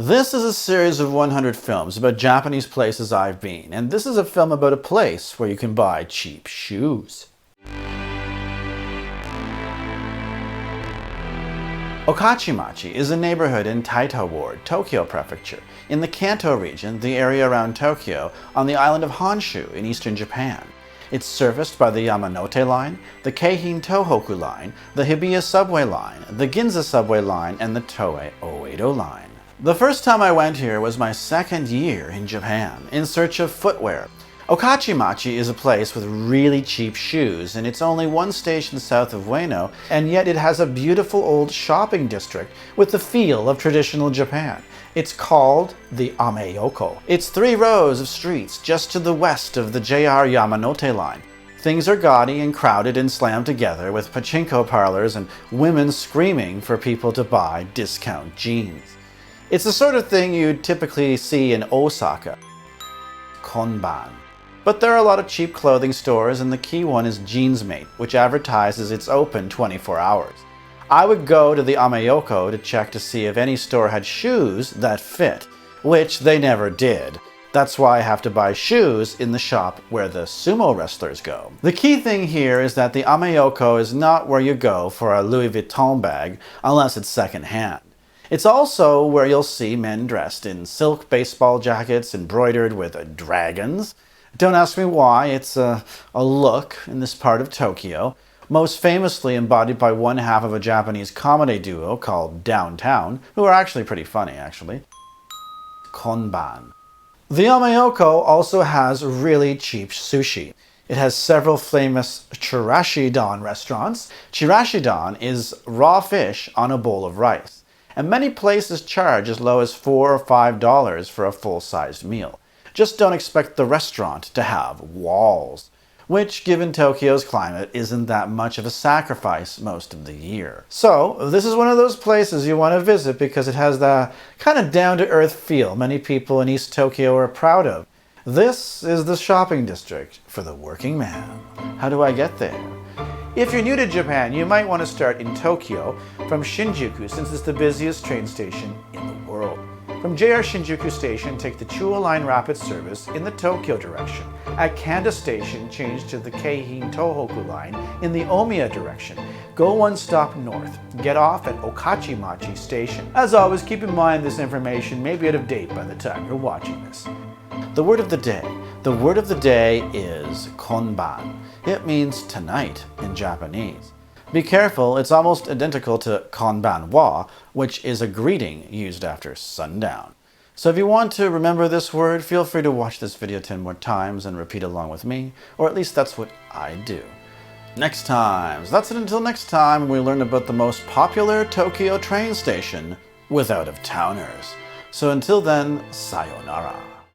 This is a series of 100 films about Japanese places I've been, and this is a film about a place where you can buy cheap shoes. Okachimachi is a neighborhood in Taito Ward, Tokyo Prefecture, in the Kanto region, the area around Tokyo, on the island of Honshu in eastern Japan. It's serviced by the Yamanote Line, the Keihin Tohoku Line, the Hibiya Subway Line, the Ginza Subway Line, and the Toei Oedo Line. The first time I went here was my second year in Japan, in search of footwear. Okachimachi is a place with really cheap shoes, and it's only one station south of Ueno, and yet it has a beautiful old shopping district with the feel of traditional Japan. It's called the Ameyoko. It's 3 rows of streets just to the west of the JR Yamanote Line. Things are gaudy and crowded and slammed together with pachinko parlors and women screaming for people to buy discount jeans. It's the sort of thing you'd typically see in Osaka. Konban. But there are a lot of cheap clothing stores, and the key one is Jeansmate, which advertises it's open 24 hours. I would go to the Ameyoko to check to see if any store had shoes that fit, which they never did. That's why I have to buy shoes in the shop where the sumo wrestlers go. The key thing here is that the Ameyoko is not where you go for a Louis Vuitton bag unless it's second-hand. It's also where you'll see men dressed in silk baseball jackets embroidered with dragons. Don't ask me why, it's a look in this part of Tokyo, most famously embodied by one half of a Japanese comedy duo called Downtown, who are actually pretty funny, actually. Konban. The Ameyoko also has really cheap sushi. It has several famous chirashi-don restaurants. Chirashi-don is raw fish on a bowl of rice. And many places charge as low as $4 or $5 for a full-sized meal. Just don't expect the restaurant to have walls, which, given Tokyo's climate, isn't that much of a sacrifice most of the year. So, this is one of those places you want to visit because it has that kind of down-to-earth feel many people in East Tokyo are proud of. This is the shopping district for the working man. How do I get there? If you're new to Japan, you might want to start in Tokyo from Shinjuku, since it's the busiest train station in the world. From JR Shinjuku Station, take the Chuo Line rapid service in the Tokyo direction. At Kanda Station, change to the Keihin Tohoku Line in the Omiya direction. Go one stop north. Get off at Okachimachi Station. As always, keep in mind this information may be out of date by the time you're watching this. The word of the day. The word of the day is konban. It means tonight in Japanese. Be careful, it's almost identical to konbanwa, which is a greeting used after sundown. So if you want to remember this word, feel free to watch this video 10 more times and repeat along with me, or at least that's what I do. Next time. So that's it until next time, we learn about the most popular Tokyo train station with out-of-towners. So until then, sayonara.